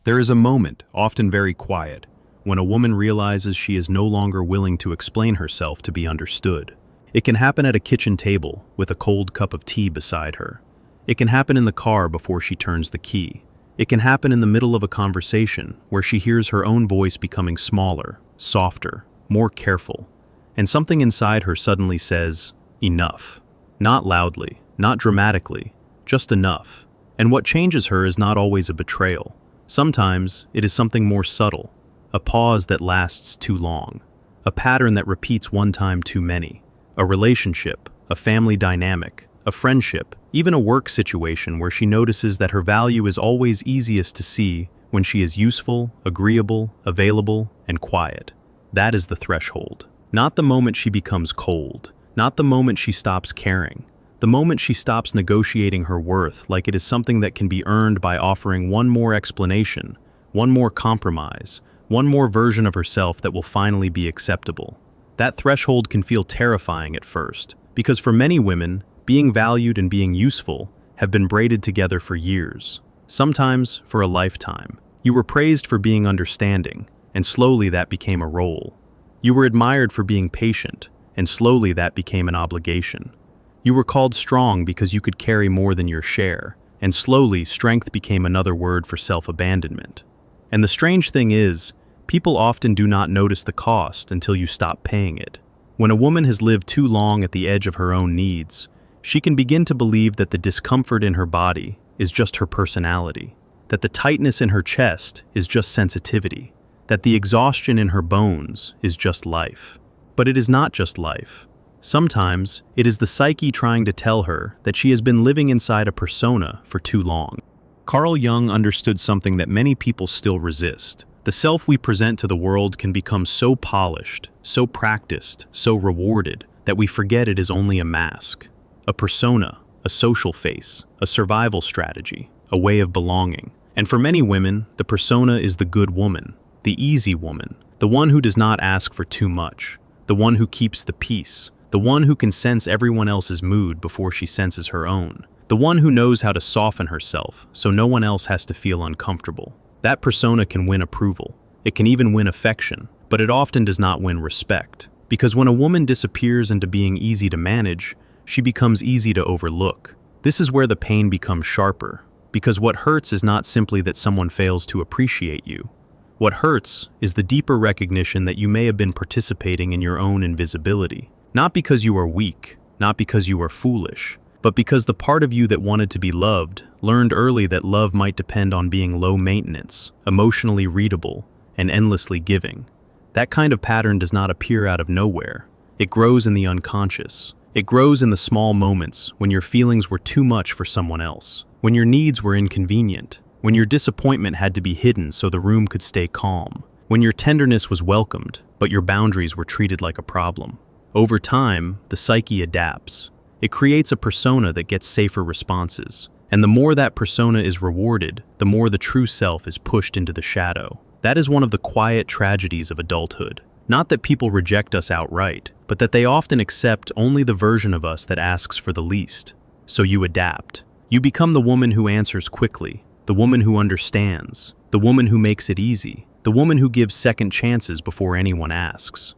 There is a moment, often very quiet, when a woman realizes she is no longer willing to explain herself to be understood. It can happen at a kitchen table with a cold cup of tea beside her. It can happen in the car before she turns the key. It can happen in the middle of a conversation where she hears her own voice becoming smaller, softer, more careful, and something inside her suddenly says, enough. Not loudly, not dramatically, just enough. And what changes her is not always a betrayal. Sometimes it is something more subtle, a pause that lasts too long, a pattern that repeats one time too many, a relationship, a family dynamic, a friendship, even a work situation where she notices that her value is always easiest to see when she is useful, agreeable, available, and quiet. That is the threshold. Not the moment she becomes cold, not the moment she stops caring, the moment she stops negotiating her worth like it is something that can be earned by offering one more explanation, one more compromise, one more version of herself that will finally be acceptable. That threshold can feel terrifying at first, because for many women, being valued and being useful have been braided together for years, sometimes for a lifetime. You were praised for being understanding, and slowly that became a role. You were admired for being patient, and slowly that became an obligation. You were called strong because you could carry more than your share, and slowly strength became another word for self-abandonment. And the strange thing is, people often do not notice the cost until you stop paying it. When a woman has lived too long at the edge of her own needs, she can begin to believe that the discomfort in her body is just her personality, that the tightness in her chest is just sensitivity, that the exhaustion in her bones is just life. But it is not just life. Sometimes, it is the psyche trying to tell her that she has been living inside a persona for too long. Carl Jung understood something that many people still resist. The self we present to the world can become so polished, so practiced, so rewarded, that we forget it is only a mask, a persona, a social face, a survival strategy, a way of belonging. And for many women, the persona is the good woman, the easy woman, the one who does not ask for too much, the one who keeps the peace, the one who can sense everyone else's mood before she senses her own, the one who knows how to soften herself so no one else has to feel uncomfortable. That persona can win approval. It can even win affection, but it often does not win respect. Because when a woman disappears into being easy to manage, she becomes easy to overlook. This is where the pain becomes sharper, because what hurts is not simply that someone fails to appreciate you. What hurts is the deeper recognition that you may have been participating in your own invisibility. Not because you are weak, not because you are foolish, but because the part of you that wanted to be loved learned early that love might depend on being low maintenance, emotionally readable, and endlessly giving. That kind of pattern does not appear out of nowhere. It grows in the unconscious. It grows in the small moments when your feelings were too much for someone else, when your needs were inconvenient, when your disappointment had to be hidden so the room could stay calm, when your tenderness was welcomed, but your boundaries were treated like a problem. Over time, the psyche adapts. It creates a persona that gets safer responses. And the more that persona is rewarded, the more the true self is pushed into the shadow. That is one of the quiet tragedies of adulthood. Not that people reject us outright, but that they often accept only the version of us that asks for the least. So you adapt. You become the woman who answers quickly, the woman who understands, the woman who makes it easy, the woman who gives second chances before anyone asks.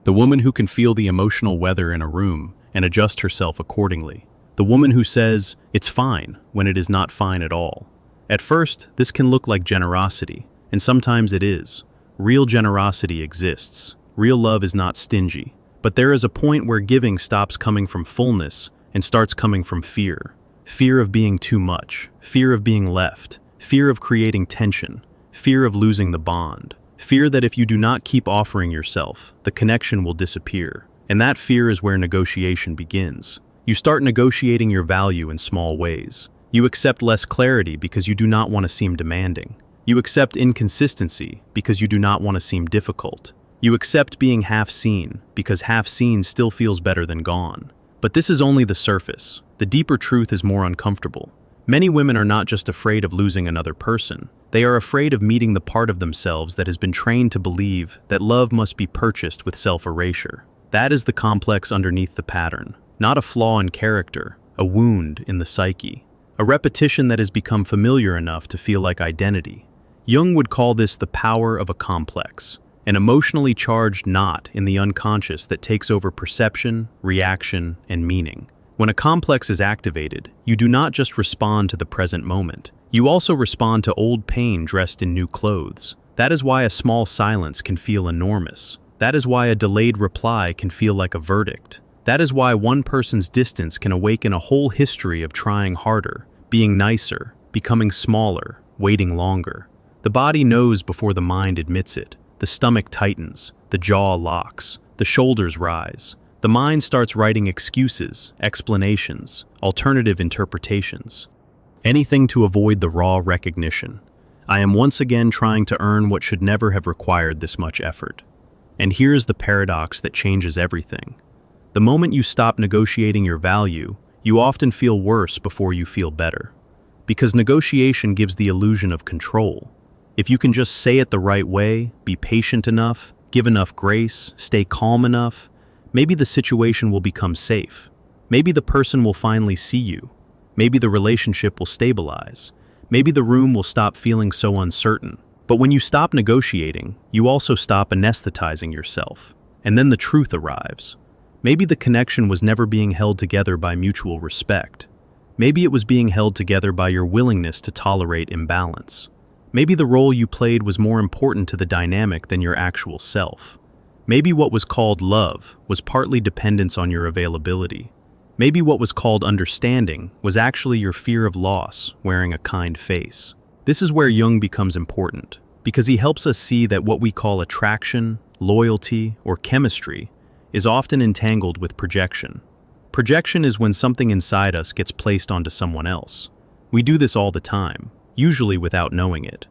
The woman who can feel the emotional weather in a room and adjust herself accordingly. The woman who says, "It's fine," when it is not fine at all. At first, this can look like generosity, and sometimes it is. Real generosity exists. Real love is not stingy. But there is a point where giving stops coming from fullness and starts coming from fear. Fear of being too much, fear of being left, fear of creating tension, fear of losing the bond, fear that if you do not keep offering yourself, the connection will disappear. And that fear is where negotiation begins. You start negotiating your value in small ways. You accept less clarity because you do not want to seem demanding. You accept inconsistency because you do not want to seem difficult. You accept being half seen because half seen still feels better than gone. But this is only the surface. The deeper truth is more uncomfortable. Many women are not just afraid of losing another person. They are afraid of meeting the part of themselves that has been trained to believe that love must be purchased with self-erasure. That is the complex underneath the pattern. Not a flaw in character, a wound in the psyche. A repetition that has become familiar enough to feel like identity. Jung would call this the power of a complex, an emotionally charged knot in the unconscious that takes over perception, reaction, and meaning. When a complex is activated, you do not just respond to the present moment. You also respond to old pain dressed in new clothes. That is why a small silence can feel enormous. That is why a delayed reply can feel like a verdict. That is why one person's distance can awaken a whole history of trying harder, being nicer, becoming smaller, waiting longer. The body knows before the mind admits it. The stomach tightens, the jaw locks, the shoulders rise. The mind starts writing excuses, explanations, alternative interpretations. Anything to avoid the raw recognition. I am once again trying to earn what should never have required this much effort. And here's the paradox that changes everything. The moment you stop negotiating your value, you often feel worse before you feel better. Because negotiation gives the illusion of control. If you can just say it the right way, be patient enough, give enough grace, stay calm enough, maybe the situation will become safe. Maybe the person will finally see you. Maybe the relationship will stabilize. Maybe the room will stop feeling so uncertain. But when you stop negotiating, you also stop anesthetizing yourself. And then the truth arrives. Maybe the connection was never being held together by mutual respect. Maybe it was being held together by your willingness to tolerate imbalance. Maybe the role you played was more important to the dynamic than your actual self. Maybe what was called love was partly dependence on your availability. Maybe what was called understanding was actually your fear of loss wearing a kind face. This is where Jung becomes important, because he helps us see that what we call attraction, loyalty, or chemistry is often entangled with projection. Projection is when something inside us gets placed onto someone else. We do this all the time, usually without knowing it.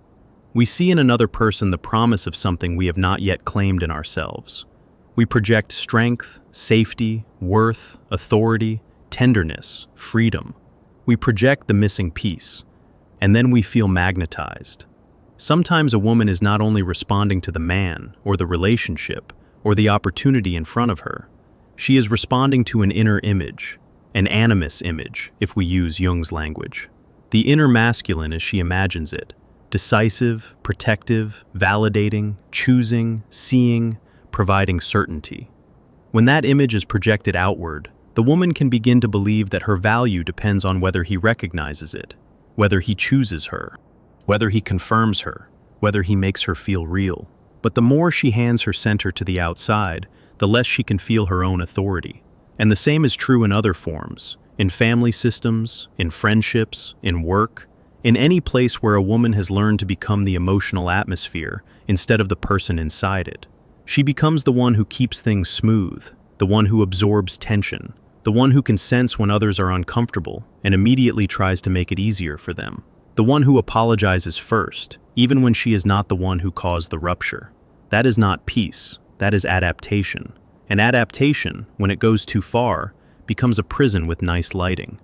We see in another person the promise of something we have not yet claimed in ourselves. We project strength, safety, worth, authority, tenderness, freedom. We project the missing piece, and then we feel magnetized. Sometimes a woman is not only responding to the man, or the relationship, or the opportunity in front of her. She is responding to an inner image, an animus image, if we use Jung's language. The inner masculine as she imagines it, decisive, protective, validating, choosing, seeing, providing certainty. When that image is projected outward, the woman can begin to believe that her value depends on whether he recognizes it, whether he chooses her, whether he confirms her, whether he makes her feel real. But the more she hands her center to the outside, the less she can feel her own authority. And the same is true in other forms, in family systems, in friendships, in work, in any place where a woman has learned to become the emotional atmosphere instead of the person inside it. She becomes the one who keeps things smooth, the one who absorbs tension, the one who can sense when others are uncomfortable and immediately tries to make it easier for them, the one who apologizes first, even when she is not the one who caused the rupture. That is not peace, that is adaptation. And adaptation, when it goes too far, becomes a prison with nice lighting.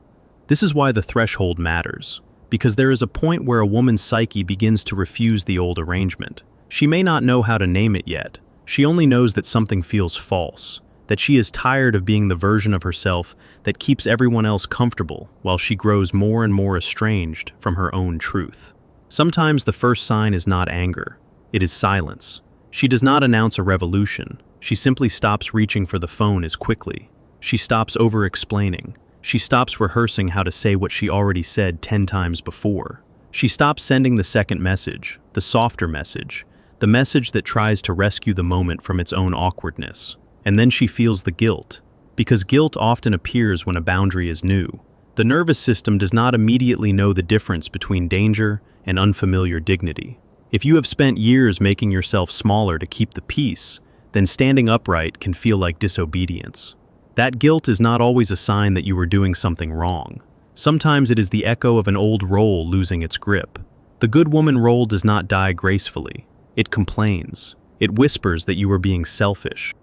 This is why the threshold matters, because there is a point where a woman's psyche begins to refuse the old arrangement. She may not know how to name it yet. She only knows that something feels false, that she is tired of being the version of herself that keeps everyone else comfortable while she grows more and more estranged from her own truth. Sometimes the first sign is not anger, it is silence. She does not announce a revolution. She simply stops reaching for the phone as quickly. She stops over-explaining. She stops rehearsing how to say what she already said 10 times before. She stops sending the second message, the softer message, the message that tries to rescue the moment from its own awkwardness. And then she feels the guilt, because guilt often appears when a boundary is new. The nervous system does not immediately know the difference between danger and unfamiliar dignity. If you have spent years making yourself smaller to keep the peace, then standing upright can feel like disobedience. That guilt is not always a sign that you are doing something wrong. Sometimes it is the echo of an old role losing its grip. The good woman role does not die gracefully. It complains. It whispers that you are being selfish.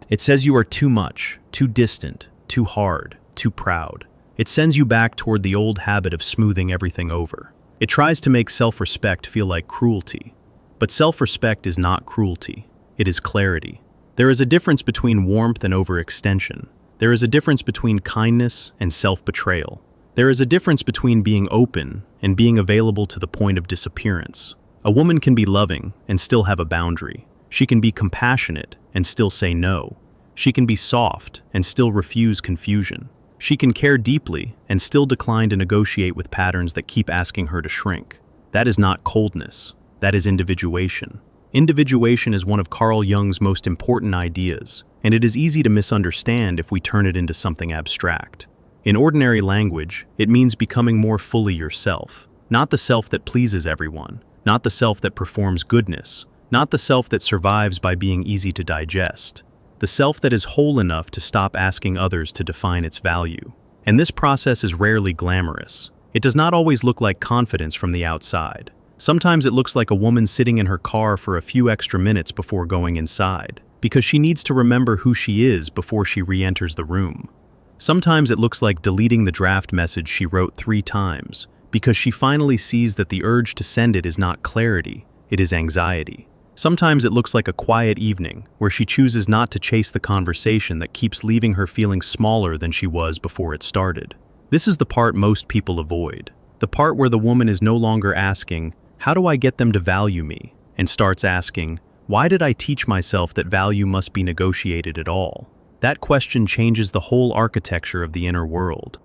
It says you are too much, too distant, too hard, too proud. It sends you back toward the old habit of smoothing everything over. It tries to make self-respect feel like cruelty. But self-respect is not cruelty. It is clarity. There is a difference between warmth and overextension. There is a difference between kindness and self-betrayal. There is a difference between being open and being available to the point of disappearance. A woman can be loving and still have a boundary. She can be compassionate and still say no. She can be soft and still refuse confusion. She can care deeply and still decline to negotiate with patterns that keep asking her to shrink. That is not coldness. That is individuation. Individuation is one of Carl Jung's most important ideas, and it is easy to misunderstand if we turn it into something abstract. In ordinary language, it means becoming more fully yourself, not the self that pleases everyone, not the self that performs goodness, not the self that survives by being easy to digest, the self that is whole enough to stop asking others to define its value. And this process is rarely glamorous. It does not always look like confidence from the outside. Sometimes it looks like a woman sitting in her car for a few extra minutes before going inside, because she needs to remember who she is before she re-enters the room. Sometimes it looks like deleting the draft message she wrote 3 times, because she finally sees that the urge to send it is not clarity, it is anxiety. Sometimes it looks like a quiet evening, where she chooses not to chase the conversation that keeps leaving her feeling smaller than she was before it started. This is the part most people avoid. The part where the woman is no longer asking, "How do I get them to value me?" and starts asking, "Why did I teach myself that value must be negotiated at all?" That question changes the whole architecture of the inner world.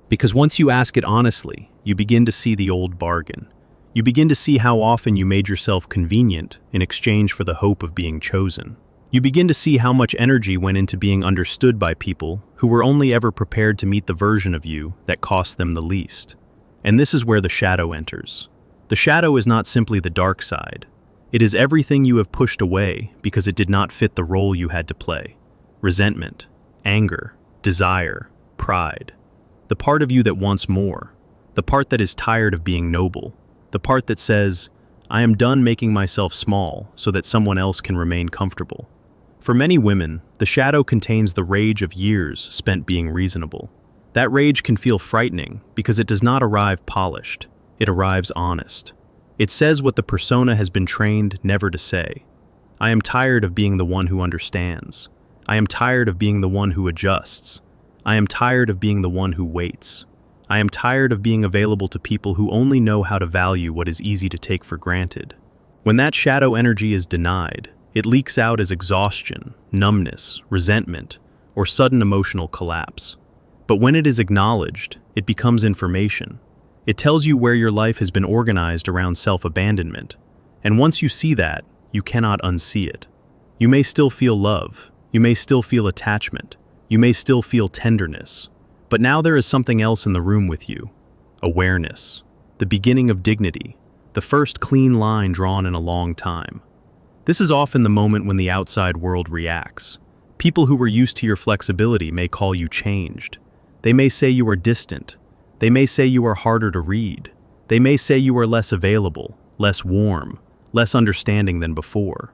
Because once you ask it honestly, you begin to see the old bargain. You begin to see how often you made yourself convenient in exchange for the hope of being chosen. You begin to see how much energy went into being understood by people who were only ever prepared to meet the version of you that cost them the least. And this is where the shadow enters. The shadow is not simply the dark side. It is everything you have pushed away because it did not fit the role you had to play. Resentment, anger, desire, pride. The part of you that wants more. The part that is tired of being noble. The part that says, "I am done making myself small so that someone else can remain comfortable." For many women, the shadow contains the rage of years spent being reasonable. That rage can feel frightening because it does not arrive polished. It arrives honest. It says what the persona has been trained never to say. I am tired of being the one who understands. I am tired of being the one who adjusts. I am tired of being the one who waits. I am tired of being available to people who only know how to value what is easy to take for granted. When that shadow energy is denied, it leaks out as exhaustion, numbness, resentment, or sudden emotional collapse. But when it is acknowledged, it becomes information. It tells you where your life has been organized around self-abandonment. And once you see that, you cannot unsee it. You may still feel love. You may still feel attachment. You may still feel tenderness. But now there is something else in the room with you. Awareness. The beginning of dignity. The first clean line drawn in a long time. This is often the moment when the outside world reacts. People who were used to your flexibility may call you changed. They may say you are distant. They may say you are harder to read. They may say you are less available, less warm, less understanding than before.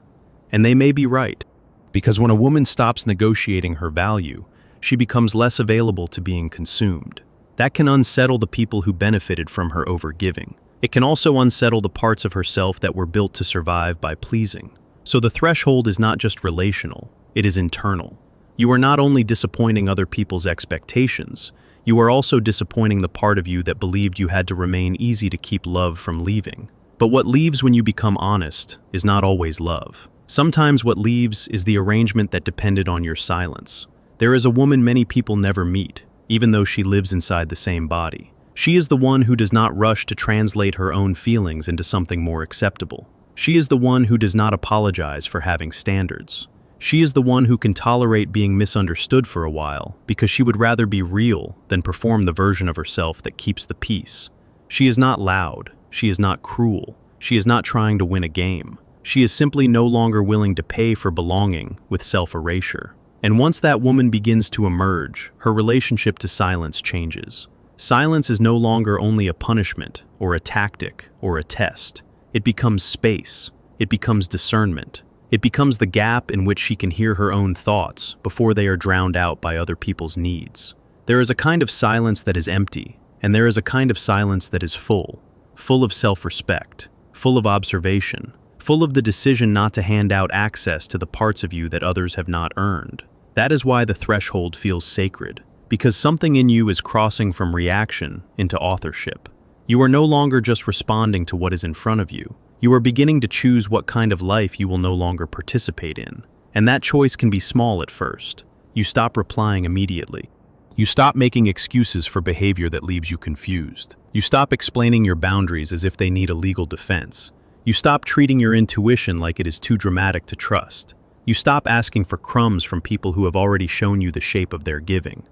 And they may be right. Because when a woman stops negotiating her value, she becomes less available to being consumed. That can unsettle the people who benefited from her overgiving. It can also unsettle the parts of herself that were built to survive by pleasing. So the threshold is not just relational, it is internal. You are not only disappointing other people's expectations, you are also disappointing the part of you that believed you had to remain easy to keep love from leaving. But what leaves when you become honest is not always love. Sometimes what leaves is the arrangement that depended on your silence. There is a woman many people never meet, even though she lives inside the same body. She is the one who does not rush to translate her own feelings into something more acceptable. She is the one who does not apologize for having standards. She is the one who can tolerate being misunderstood for a while because she would rather be real than perform the version of herself that keeps the peace. She is not loud. She is not cruel. She is not trying to win a game. She is simply no longer willing to pay for belonging with self-erasure. And once that woman begins to emerge, her relationship to silence changes. Silence is no longer only a punishment or a tactic or a test. It becomes space. It becomes discernment. It becomes the gap in which she can hear her own thoughts before they are drowned out by other people's needs. There is a kind of silence that is empty, and there is a kind of silence that is full of self-respect, full of observation, full of the decision not to hand out access to the parts of you that others have not earned. That is why the threshold feels sacred, because something in you is crossing from reaction into authorship. You are no longer just responding to what is in front of you. You are beginning to choose what kind of life you will no longer participate in. And that choice can be small at first. You stop replying immediately. You stop making excuses for behavior that leaves you confused. You stop explaining your boundaries as if they need a legal defense. You stop treating your intuition like it is too dramatic to trust. You stop asking for crumbs from people who have already shown you the shape of their giving.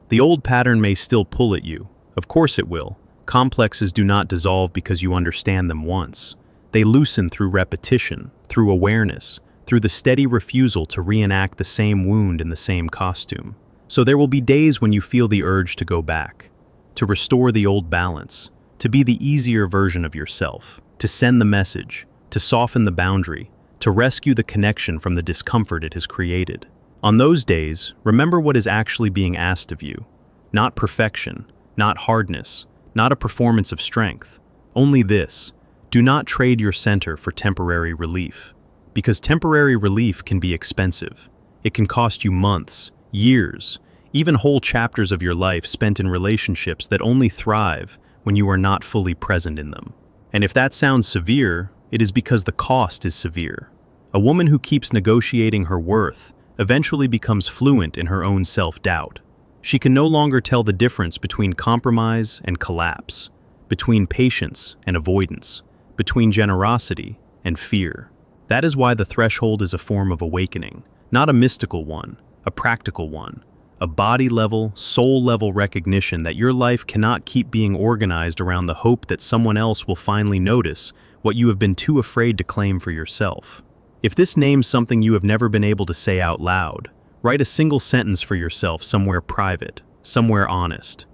The old pattern may still pull at you. Of course it will. Complexes do not dissolve because you understand them once. They loosen through repetition, through awareness, through the steady refusal to reenact the same wound in the same costume. So there will be days when you feel the urge to go back, to restore the old balance, to be the easier version of yourself, to send the message, to soften the boundary, to rescue the connection from the discomfort it has created. On those days, remember what is actually being asked of you. Not perfection, not hardness, not a performance of strength. Only this: do not trade your center for temporary relief. Because temporary relief can be expensive. It can cost you months, years, even whole chapters of your life spent in relationships that only thrive when you are not fully present in them. And if that sounds severe, it is because the cost is severe. A woman who keeps negotiating her worth eventually becomes fluent in her own self-doubt. She can no longer tell the difference between compromise and collapse, between patience and avoidance, between generosity and fear. That is why the threshold is a form of awakening, not a mystical one, a practical one, a body-level, soul-level recognition that your life cannot keep being organized around the hope that someone else will finally notice what you have been too afraid to claim for yourself. If this names something you have never been able to say out loud, write a single sentence for yourself somewhere private, somewhere honest.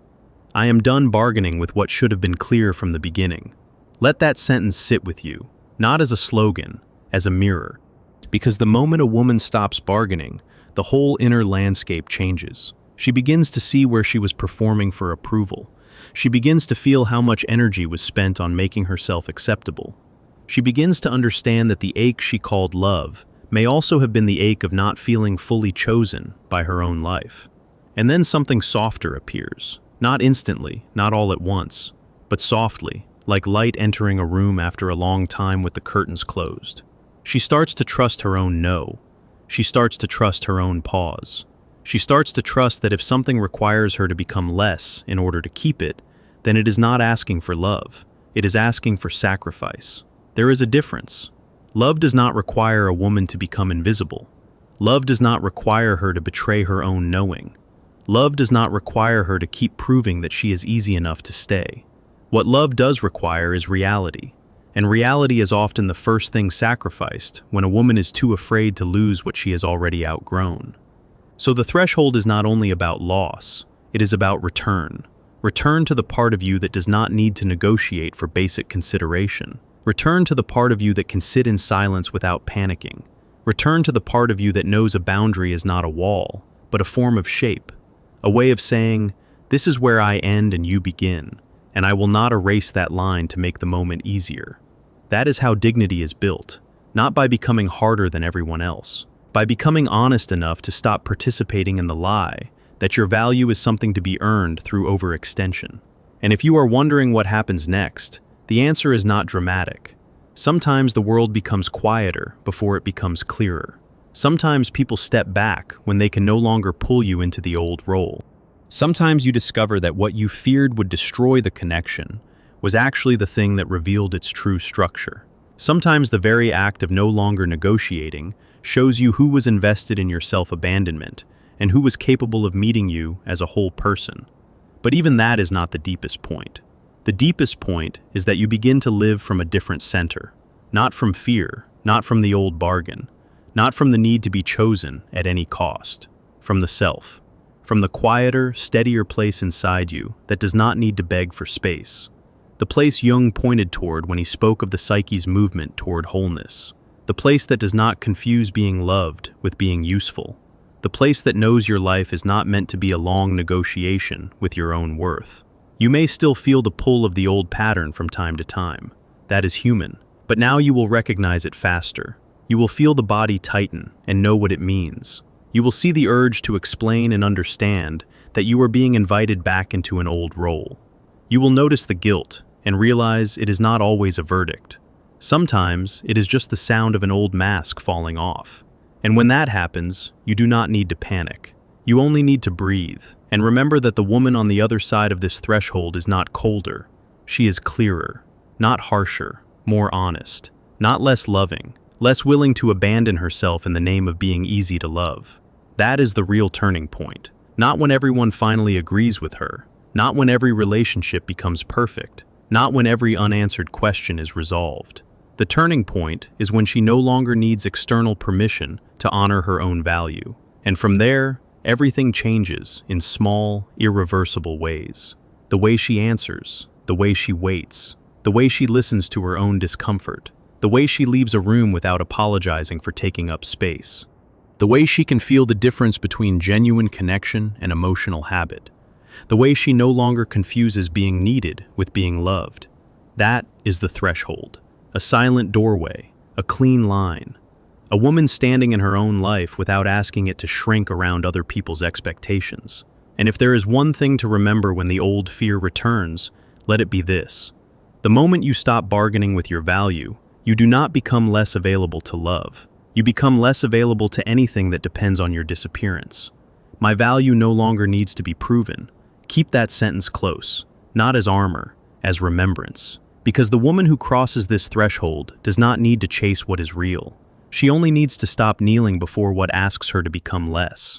I am done bargaining with what should have been clear from the beginning. Let that sentence sit with you, not as a slogan, as a mirror. Because the moment a woman stops bargaining, the whole inner landscape changes. She begins to see where she was performing for approval. She begins to feel how much energy was spent on making herself acceptable. She begins to understand that the ache she called love may also have been the ache of not feeling fully chosen by her own life. And then something softer appears. Not instantly, not all at once, but softly, like light entering a room after a long time with the curtains closed. She starts to trust her own no. She starts to trust her own pause. She starts to trust that if something requires her to become less in order to keep it, then it is not asking for love. It is asking for sacrifice. There is a difference. Love does not require a woman to become invisible. Love does not require her to betray her own knowing. Love does not require her to keep proving that she is easy enough to stay. What love does require is reality. And reality is often the first thing sacrificed when a woman is too afraid to lose what she has already outgrown. So the threshold is not only about loss, it is about return. Return to the part of you that does not need to negotiate for basic consideration. Return to the part of you that can sit in silence without panicking. Return to the part of you that knows a boundary is not a wall, but a form of shape. A way of saying, this is where I end and you begin, and I will not erase that line to make the moment easier. That is how dignity is built, not by becoming harder than everyone else, by becoming honest enough to stop participating in the lie that your value is something to be earned through overextension. And if you are wondering what happens next, the answer is not dramatic. Sometimes the world becomes quieter before it becomes clearer. Sometimes people step back when they can no longer pull you into the old role. Sometimes you discover that what you feared would destroy the connection was actually the thing that revealed its true structure. Sometimes the very act of no longer negotiating shows you who was invested in your self-abandonment and who was capable of meeting you as a whole person. But even that is not the deepest point. The deepest point is that you begin to live from a different center, not from fear, not from the old bargain, not from the need to be chosen at any cost, from the self, from the quieter, steadier place inside you that does not need to beg for space. The place Jung pointed toward when he spoke of the psyche's movement toward wholeness. The place that does not confuse being loved with being useful. The place that knows your life is not meant to be a long negotiation with your own worth. You may still feel the pull of the old pattern from time to time. That is human. But now you will recognize it faster. You will feel the body tighten and know what it means. You will see the urge to explain and understand that you are being invited back into an old role. You will notice the guilt and realize it is not always a verdict. Sometimes it is just the sound of an old mask falling off. And when that happens, you do not need to panic. You only need to breathe, and remember that the woman on the other side of this threshold is not colder. She is clearer, not harsher, more honest, not less loving, less willing to abandon herself in the name of being easy to love. That is the real turning point. Not when everyone finally agrees with her, not when every relationship becomes perfect, not when every unanswered question is resolved. The turning point is when she no longer needs external permission to honor her own value. And from there, everything changes in small, irreversible ways. The way she answers, the way she waits, the way she listens to her own discomfort, the way she leaves a room without apologizing for taking up space, the way she can feel the difference between genuine connection and emotional habit, the way she no longer confuses being needed with being loved. That is the threshold, a silent doorway, a clean line, a woman standing in her own life without asking it to shrink around other people's expectations. And if there is one thing to remember when the old fear returns, let it be this. The moment you stop bargaining with your value, you do not become less available to love. You become less available to anything that depends on your disappearance. My value no longer needs to be proven. Keep that sentence close, not as armor, as remembrance. Because the woman who crosses this threshold does not need to chase what is real. She only needs to stop kneeling before what asks her to become less.